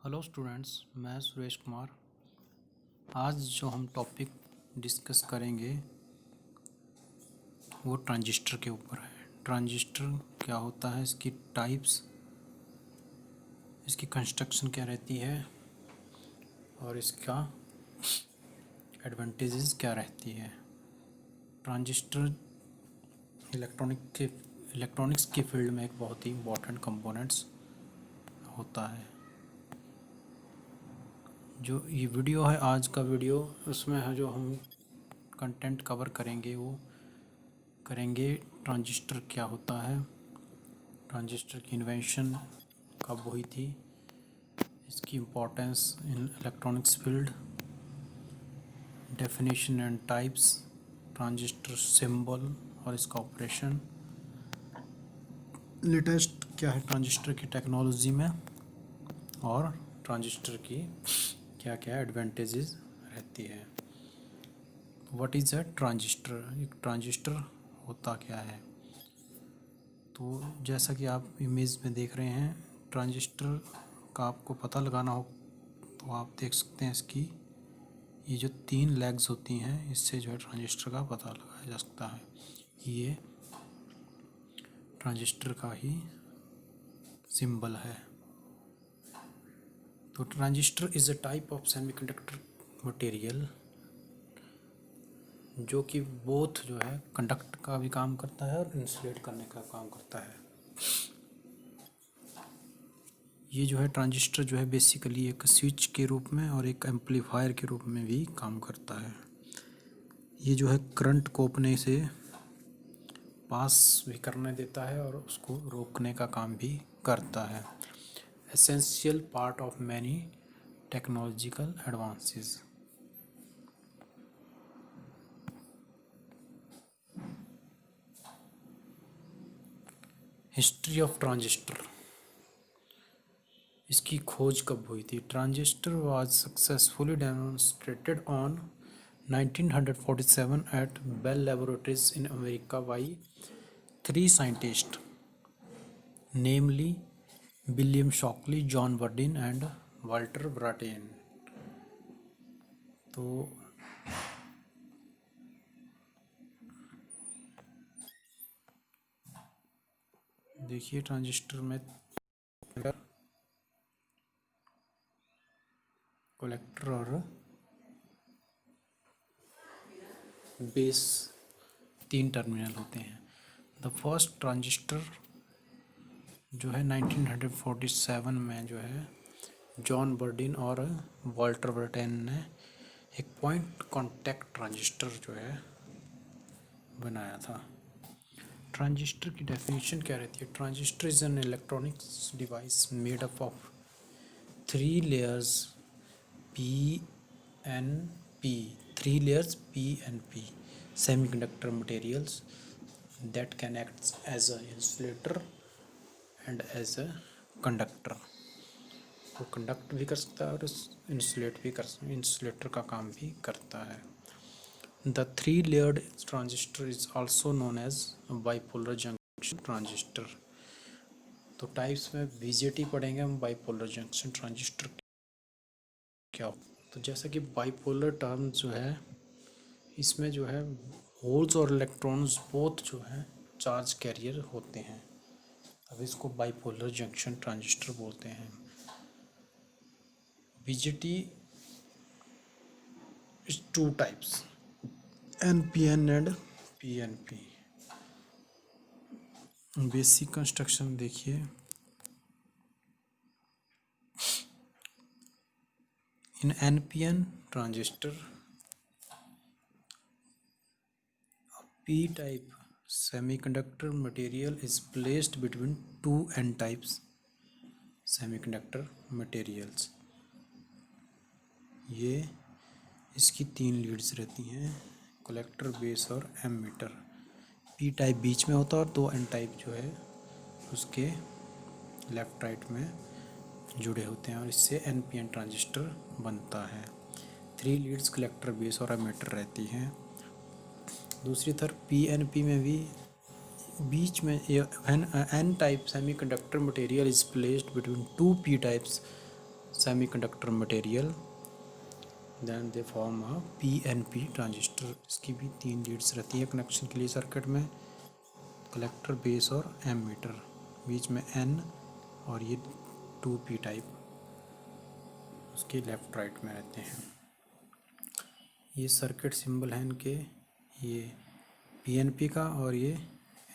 Hello students, मैं सुरेश कुमार। आज जो हम टॉपिक डिस्कस करेंगे वो ट्रांजिस्टर के ऊपर है। ट्रांजिस्टर क्या होता है, इसकी टाइप्स, इसकी कंस्ट्रक्शन क्या रहती है और इसका एडवांटेजेस क्या रहती है। ट्रांजिस्टर इलेक्ट्रॉनिक्स की फील्ड में एक बहुत ही इम्पोर्टेंट कंपोनेंट्स होता है। जो ये वीडियो है, आज का वीडियो, उसमें है जो हम कंटेंट कवर करेंगे वो करेंगे ट्रांजिस्टर क्या होता है, ट्रांजिस्टर की इन्वेंशन कब हुई थी, इसकी importance in electronics field, definition and types, transistor symbol और इसका ऑपरेशन, लेटेस्ट क्या है ट्रांजिस्टर की टेक्नोलॉजी में, और ट्रांजिस्टर की क्या क्या एडवांटेजेस रहती है। व्हाट इज़ अ ट्रांजिस्टर, एक ट्रांजिस्टर होता क्या है। तो जैसा कि आप इमेज में देख रहे हैं, ट्रांजिस्टर का आपको पता लगाना हो तो आप देख सकते हैं इसकी ये जो 3 लेग्स होती हैं, इससे जो है ट्रांजिस्टर का पता लगाया जा सकता है। ये ट्रांजिस्टर का ही सिंबल है। तो transistor is a type of semiconductor material जो कि बोथ जो है कंडक्ट का भी काम करता है और इंसुलेट करने का काम करता है। ये जो है ट्रांजिस्टर जो है बेसिकली एक स्विच के रूप में और एक एम्पलीफायर के रूप में भी काम करता है। ये जो है करंट को अपने से पास भी करने देता है और उसको रोकने का काम भी करता है। Essential part of many technological advances. History of transistor, इसकी खोज कब हुई थी। Transistor was successfully demonstrated on 1947 at Bell laboratories in America by 3 scientist, namely William Shockley, John Bardeen and Walter Brattain. तो देखिए ट्रांजिस्टर में कलेक्टर और base 3 terminal होते हैं। द फर्स्ट ट्रांजिस्टर जो है 1947 में जो है जॉन बर्डिन और वाल्टर ब्राटेन ने एक पॉइंट कॉन्टैक्ट ट्रांजिस्टर जो है बनाया था। ट्रांजिस्टर की डेफिनेशन क्या रहती है। Transistor is an electronics device made up of 3 layers PNP, 3 layers PNP semiconductor materials that can act as an insulator and as a conductor। वो कंडक्ट भी कर सकता है और इंसुलेटर का काम भी करता है। The 3 layered transistor is also known as bipolar junction transistor. तो टाइप्स में बीजेटी पढ़ेंगे हम। बाईपोलर जंक्शन ट्रांजिस्टर क्या हो, तो जैसा कि बाईपोलर टर्म जो है, इसमें जो है होल्स और इलेक्ट्रॉन्स बोथ जो है चार्ज कैरियर होते हैं, अब इसको बाईपोलर जंक्शन ट्रांजिस्टर बोलते हैं। BJT is 2 types, NPN and PNP। Basic construction देखिए, इन NPN transistor P-type semiconductor material is placed between 2 N-types semiconductor materials। ये इसकी 3 लीड्स रहती हैं, कलेक्टर, बेस और एमीटर। P टाइप बीच में होता है और 2 N टाइप जो है उसके लेफ्ट राइट में जुड़े होते हैं और इससे NPN ट्रांजिस्टर बनता है। 3 लीड्स कलेक्टर, बेस और एमीटर रहती हैं। दूसरी तरफ PNP में भी बीच में N type semiconductor material is placed between 2 P types semiconductor material, then they form a PNP transistor. इसकी भी 3 लीड्स रहती है कनेक्शन के लिए सर्किट में, कलेक्टर, बेस और एमीटर, बीच में N और ये 2P टाइप उसके लेफ्ट राइट में रहते हैं। ये सर्किट सिंबल है इनके, ये PNP का और ये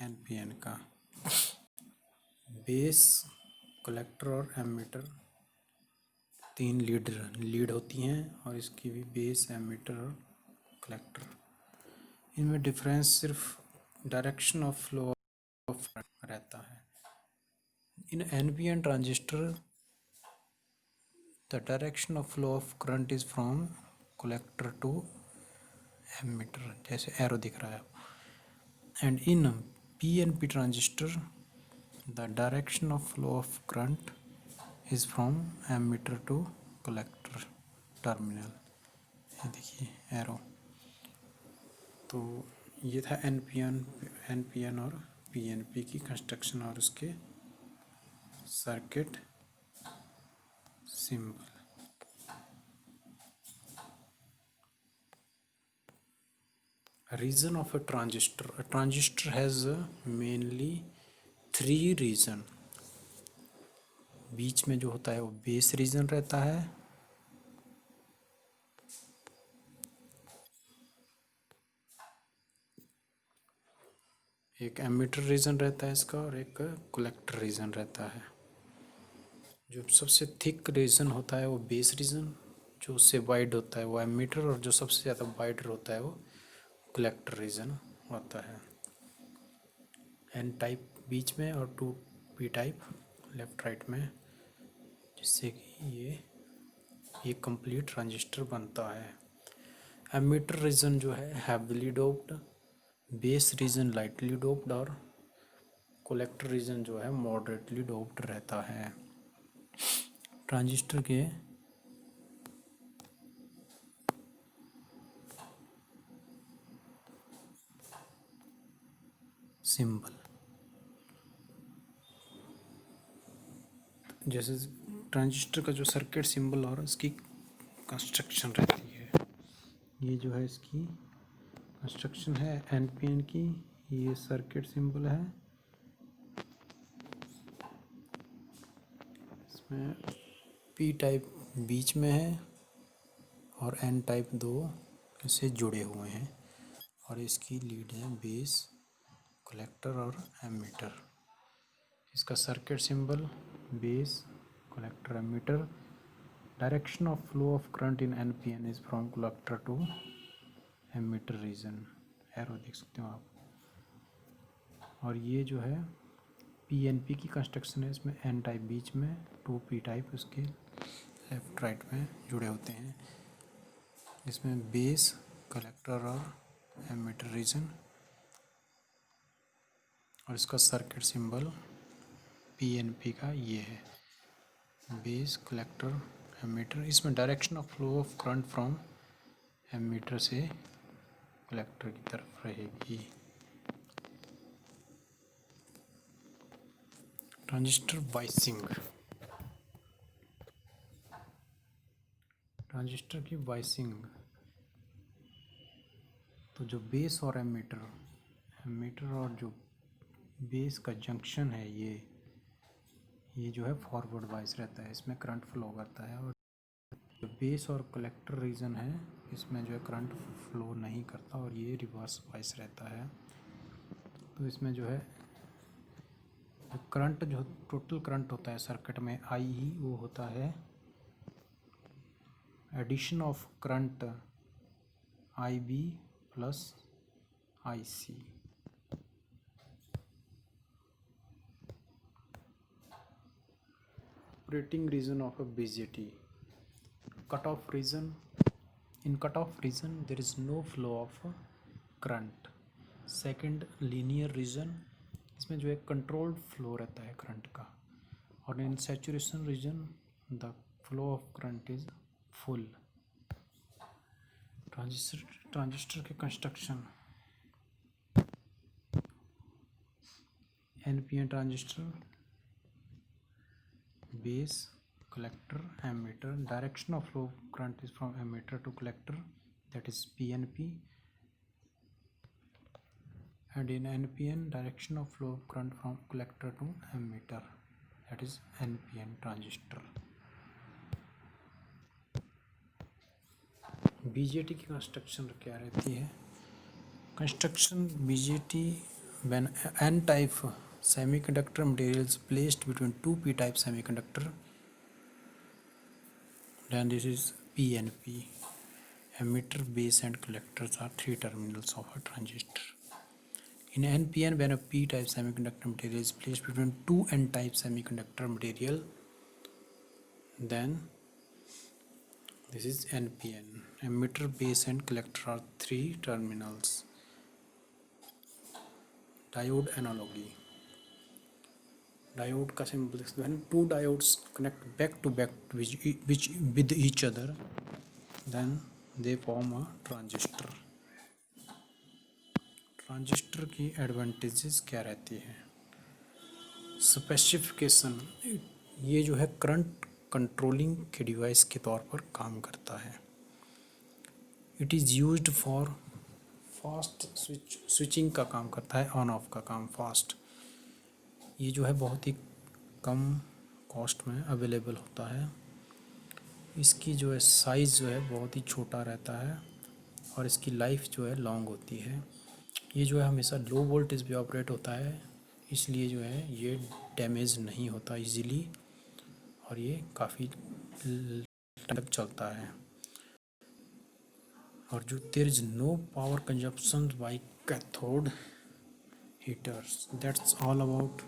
NPN का। बेस, कलेक्टर और एमीटर 3 लीड होती हैं, और इसकी भी बेस, एमीटर और कलेक्टर। इनमें डिफरेंस सिर्फ डायरेक्शन ऑफ फ्लो ऑफ रहता है। In NPN transistor the direction of flow of current is from collector to emitter, जैसे एरो दिख रहा है। And in PNP transistor the direction of flow of current is from emitter to collector terminal. ये देखिए arrow. तो ये था NPN और PNP की कंस्ट्रक्शन और उसके circuit symbol. Region of a transistor. A transistor has mainly 3 region. बीच में जो होता है वो बेस रीजन रहता है, एक एमिटर रीजन रहता है इसका, और एक कलेक्टर रीजन रहता है। जो सबसे थिक रीजन होता है वो बेस रीजन, जो उससे वाइड होता है वो एमिटर, और जो सबसे ज़्यादा वाइडर होता है वो कलेक्टर रीजन होता है। N टाइप बीच में और 2P टाइप लेफ्ट राइट में, जिससे कि ये कंप्लीट ट्रांजिस्टर बनता है। एमिटर रीजन जो है heavily doped, base reason lightly doped, और कलेक्टर रीजन जो है मॉडरेटली डोप्ड रहता है। ट्रांजिस्टर के सिंबल, जैसे ट्रांजिस्टर का जो सर्किट सिंबल और इसकी कंस्ट्रक्शन रहती है, ये जो है इसकी कंस्ट्रक्शन है NPN की, ये सर्किट सिंबल है। इसमें P टाइप बीच में है और N टाइप 2 से जुड़े हुए हैं, और इसकी लीड है बेस, कलेक्टर और एमीटर। इसका circuit symbol base, collector, emitter. Direction of flow of current in NPN is from collector to emitter region, arrow देख सकते हो आप। और ये जो है PNP की कंस्ट्रक्शन है, इसमें N टाइप बीच में, 2P टाइप उसके लेफ्ट राइट में जुड़े होते हैं। इसमें बेस, कलेक्टर और एमीटर रीजन, और इसका सर्किट सिंबल PNP का ये है, बेस, कलेक्टर, एमीटर। इसमें direction of flow of current from emitter से कलेक्टर की तरफ रहेगी। ट्रांजिस्टर वाइसिंग, ट्रांजिस्टर की वाइसिंग। तो जो बेस और एमीटर और जो बेस का जंक्शन है, ये जो है फॉरवर्ड वाइस रहता है, इसमें करंट फ्लो करता है। और जो बेस और कलेक्टर रीजन है, इसमें जो है करंट फ्लो नहीं करता, और ये रिवर्स वाइस रहता है। तो इसमें जो है करंट, जो टोटल करंट होता है सर्किट में I ही वो होता है addition of current IB plus IC। Operating region of a BJT, cut off region. In cutoff region there is no flow of current. Second, linear region, इसमें जो है कंट्रोल्ड फ्लो रहता है करंट का। और in saturation region the flow of current is full. Transistor के construction, NPN transistor, base, collector, emitter. Direction of flow current is from emitter to collector, that is PNP. And in NPN, direction of flow current from collector to emitter, that is NPN transistor. BJT की construction क्या रहती है? Construction BJT, when N-type semiconductor material is placed between two P-type semiconductor, then this is PNP. Emitter, base and collectors are three terminals of a transistor. In NPN, when a P-type semiconductor material is placed between two N-type semiconductor material, then this is NPN. Emitter, base and collector are three terminals. Diode analogy. Diode का symbol is when two diodes connect back to back which with each other, then they form a transistor. Transistor की advantages क्या रहती है? Specification, ये जो है current controlling के device के तौर पर काम करता है. It is used for fast switching का काम करता है, ऑन ऑफ का काम फास्ट. ये जो है बहुत ही कम कॉस्ट में अवेलेबल होता है. इसकी जो है साइज़ जो है बहुत ही छोटा रहता है और इसकी लाइफ जो है लॉन्ग होती है. ये जो है हमेशा लो वोल्टेज पे ऑपरेट होता है, इसलिए जो है ये डैमेज नहीं होता इजीली और ये काफ़ी तक चलता है. और जो there is no power consumption by cathode heaters. That's all about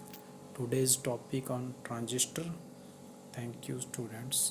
today's topic on transistor. Thank you students.